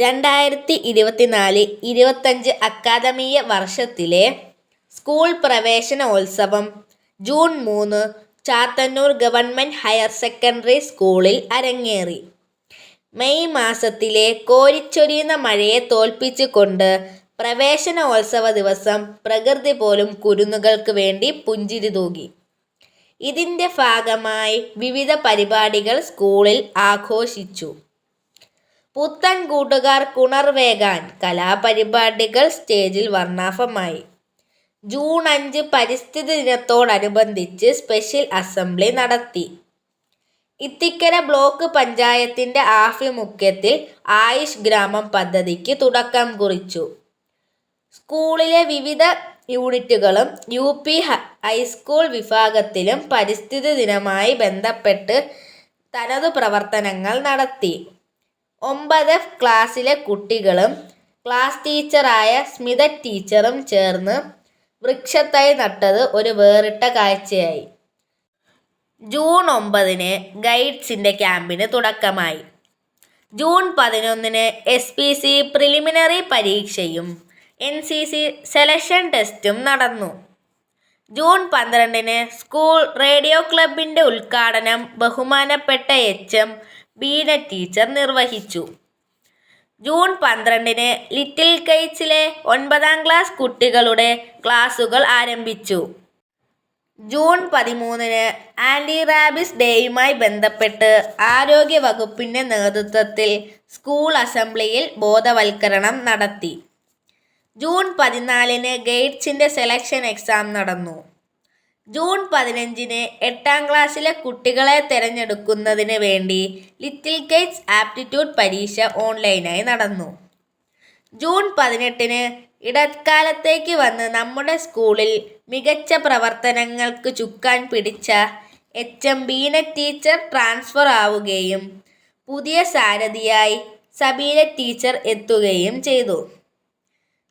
2024-25 അക്കാദമിക വർഷത്തിലെ സ്കൂൾ പ്രവേശനോത്സവം June 3 Chathannoor government higher secondary സ്കൂളിൽ അരങ്ങേറി. മെയ് മാസത്തിലെ കോരിച്ചൊരിയുന്ന മഴയെ തോൽപ്പിച്ചുകൊണ്ട് പ്രവേശനോത്സവ ദിവസം പ്രകൃതി പോലും കുരുന്നുകൾക്ക് വേണ്ടി പുഞ്ചിരി തൂകി. ഇതിന്റെ ഭാഗമായി വിവിധ പരിപാടികൾ സ്കൂളിൽ ആഘോഷിച്ചു. പുത്തൻ കൂട്ടുകാർക്കുണർവേകാൻ കലാപരിപാടികൾ സ്റ്റേജിൽ വർണ്ണാഭമായി. ജൂൺ 5 പരിസ്ഥിതി ദിനത്തോടനുബന്ധിച്ച് സ്പെഷ്യൽ അസംബ്ലി നടത്തി. ഇത്തിക്കര ബ്ലോക്ക് പഞ്ചായത്തിന്റെ ആഭിമുഖ്യത്തിൽ ആയുഷ് ഗ്രാമം പദ്ധതിക്ക് തുടക്കം കുറിച്ചു. സ്കൂളിലെ വിവിധ യൂണിറ്റുകളും UP ഹൈസ്കൂൾ വിഭാഗത്തിലും പരിസ്ഥിതി ദിനവുമായി ബന്ധപ്പെട്ട് തനതു പ്രവർത്തനങ്ങൾ നടത്തി. 9F ക്ലാസ്സിലെ കുട്ടികളും ക്ലാസ് ടീച്ചറായ സ്മിത ടീച്ചറും ചേർന്ന് വൃക്ഷത്തൈ നട്ടത് ഒരു വേറിട്ട കാഴ്ചയായി. ജൂൺ 9 ഗൈഡ്സിന്റെ ക്യാമ്പിന് തുടക്കമായി. ജൂൺ 11 SPC പ്രിലിമിനറി പരീക്ഷയും NCC സെലക്ഷൻ ടെസ്റ്റും നടന്നു. ജൂൺ 12 സ്കൂൾ റേഡിയോ ക്ലബിന്റെ ഉദ്ഘാടനം ബഹുമാനപ്പെട്ട HM ബീന ടീച്ചർ നിർവഹിച്ചു. ജൂൺ 12 ലിറ്റിൽ കൈറ്റ്സിലെ 9ാം ക്ലാസ് കുട്ടികളുടെ ക്ലാസുകൾ ആരംഭിച്ചു. ജൂൺ 13 ആന്റി റാബിസ് ഡേയുമായി ബന്ധപ്പെട്ട് ആരോഗ്യ വകുപ്പിന്റെ നേതൃത്വത്തിൽ സ്കൂൾ അസംബ്ലിയിൽ ബോധവൽക്കരണം നടത്തി. ജൂൺ 14 ഗൈഡ്സിന്റെ സെലക്ഷൻ എക്സാം നടന്നു. ജൂൺ 15 8ാം ക്ലാസ്സിലെ കുട്ടികളെ തിരഞ്ഞെടുക്കുന്നതിന് വേണ്ടി ലിറ്റിൽ കൈറ്റ്സ് ആപ്റ്റിറ്റ്യൂഡ് പരീക്ഷ ഓൺലൈനായി നടന്നു. ജൂൺ 18 ഇടക്കാലത്തേക്ക് വന്ന് നമ്മുടെ സ്കൂളിൽ മികച്ച പ്രവർത്തനങ്ങൾക്ക് ചുക്കാൻ പിടിച്ച HM ബീന ടീച്ചർ ട്രാൻസ്ഫർ ആവുകയും പുതിയ സാരഥിയായി സബീല ടീച്ചർ എത്തുകയും ചെയ്തു.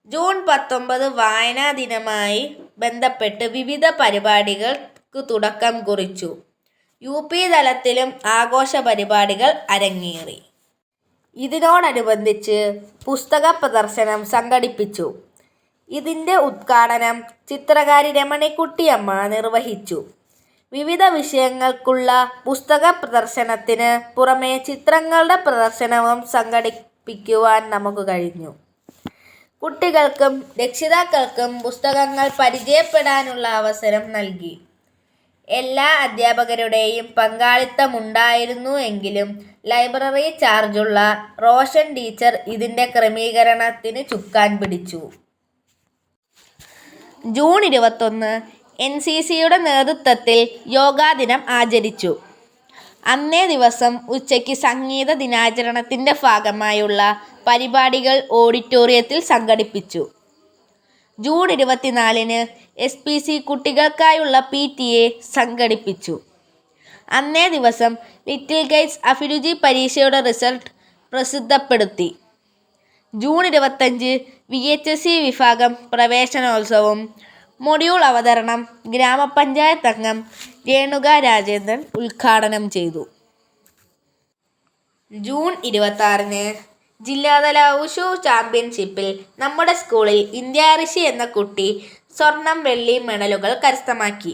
ജൂൺ 19 വായനാ ദിനവുമായി ബന്ധപ്പെട്ട് വിവിധ പരിപാടികൾക്ക് തുടക്കം കുറിച്ചു. UP തലത്തിലും ആഘോഷ പരിപാടികൾ അരങ്ങേറി. ഇതിനോടനുബന്ധിച്ച് പുസ്തക പ്രദർശനം സംഘടിപ്പിച്ചു. ഇതിന്റെ ഉദ്ഘാടനം ചിത്രകാരി രമണിക്കുട്ടിയമ്മ നിർവഹിച്ചു. വിവിധ വിഷയങ്ങൾക്കുള്ള പുസ്തക പ്രദർശനത്തിന് പുറമെ ചിത്രങ്ങളുടെ പ്രദർശനവും സംഘടിപ്പിക്കുവാൻ നമുക്ക് കഴിഞ്ഞു. കുട്ടികൾക്കും രക്ഷിതാക്കൾക്കും പുസ്തകങ്ങൾ പരിചയപ്പെടാനുള്ള അവസരം നൽകി. എല്ലാ അധ്യാപകരുടെയും പങ്കാളിത്തമുണ്ടായിരുന്നു എങ്കിലും ലൈബ്രറി ചാർജുള്ള റോഷൻ ടീച്ചർ ഇതിന്റെ ക്രമീകരണത്തിന് ചുക്കാൻ പിടിച്ചു. ജൂൺ 21 NCCയുടെ നേതൃത്വത്തിൽ യോഗാ ദിനം ആചരിച്ചു. അന്നേ ദിവസം ഉച്ചയ്ക്ക് സംഗീത ദിനാചരണത്തിന്റെ ഭാഗമായുള്ള പരിപാടികൾ ഓഡിറ്റോറിയത്തിൽ സംഘടിപ്പിച്ചു. ജൂൺ 24 SPC കുട്ടികൾക്കായുള്ള PTA സംഘടിപ്പിച്ചു. അന്നേ ദിവസം ലിറ്റിൽ കൈറ്റ്സ് അഭിരുചി പരീക്ഷയുടെ റിസൾട്ട് പ്രസിദ്ധപ്പെടുത്തി. ജൂൺ 25 VHSC വിഭാഗം പ്രവേശനോത്സവം മൊഡ്യൂൾ അവതരണം ഗ്രാമപഞ്ചായത്ത് അംഗം രേണുക രാജേന്ദ്രൻ ഉദ്ഘാടനം ചെയ്തു. ജൂൺ 26 ജില്ലാതല ഉഷു ചാമ്പ്യൻഷിപ്പിൽ നമ്മുടെ സ്കൂളിൽ ഇന്ത്യ ഋഷി എന്ന കുട്ടി സ്വർണം വെള്ളി മെഡലുകൾ കരസ്ഥമാക്കി.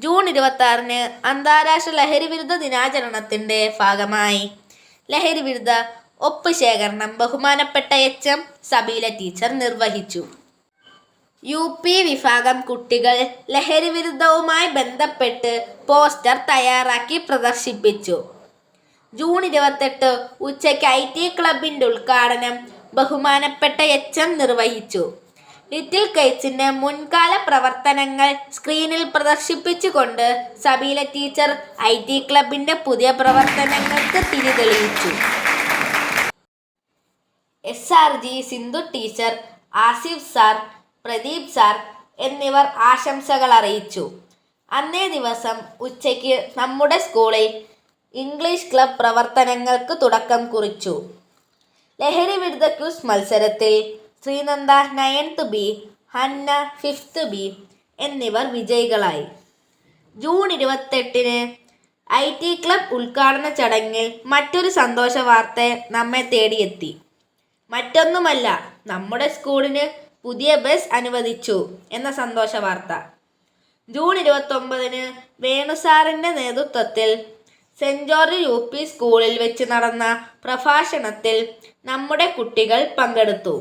ജൂൺ 26 അന്താരാഷ്ട്ര ലഹരിവിരുദ്ധ ദിനാചരണത്തിന്റെ ഭാഗമായി ലഹരിവിരുദ്ധ ഒപ്പ് ശേഖരണം ബഹുമാനപ്പെട്ട HM സബീല ടീച്ചർ നിർവഹിച്ചു. UP വിഭാഗം കുട്ടികൾ ലഹരിവിരുദ്ധവുമായി ബന്ധപ്പെട്ട് പോസ്റ്റർ തയ്യാറാക്കി പ്രദർശിപ്പിച്ചു. ജൂൺ 28 ഉച്ചയ്ക്ക് IT ക്ലബിന്റെ ഉദ്ഘാടനം ബഹുമാനപ്പെട്ട HM നിർവഹിച്ചു. ലിറ്റിൽ കൈറ്റ്സിന്റെ മുൻകാല പ്രവർത്തനങ്ങൾ സ്ക്രീനിൽ പ്രദർശിപ്പിച്ചുകൊണ്ട് സബീല ടീച്ചർ IT ക്ലബിന്റെ പുതിയ പ്രവർത്തനങ്ങൾക്ക് തിരി തെളിയിച്ചു. SRG Sindhu teacher, Asif sir, Pradeep sir എന്നിവർ ആശംസകൾ അറിയിച്ചു. അന്നേ ദിവസം ഉച്ചയ്ക്ക് നമ്മുടെ സ്കൂളിൽ ഇംഗ്ലീഷ് ക്ലബ് പ്രവർത്തനങ്ങൾക്ക് തുടക്കം കുറിച്ചു. ലഹരി വിരുദ്ധ ക്വിസ് മത്സരത്തിൽ Sreenanda 9th B, Hannah 5th B എന്നിവർ വിജയികളായി. ജൂൺ 28 IT ക്ലബ് ഉദ്ഘാടന ചടങ്ങിൽ മറ്റൊരു സന്തോഷ വാർത്ത നമ്മെ തേടിയെത്തി. മറ്റൊന്നുമല്ല, നമ്മുടെ സ്കൂളിന് പുതിയ ബസ് അനുവദിച്ചു എന്ന സന്തോഷ വാർത്ത. ജൂൺ 29-ന് വേണുസാറിൻ്റെ നേതൃത്വത്തിൽ സെന്റ് ജോർജ് UP സ്കൂളിൽ വെച്ച് നടന്ന പ്രഭാഷണത്തിൽ നമ്മുടെ കുട്ടികൾ പങ്കെടുത്തു.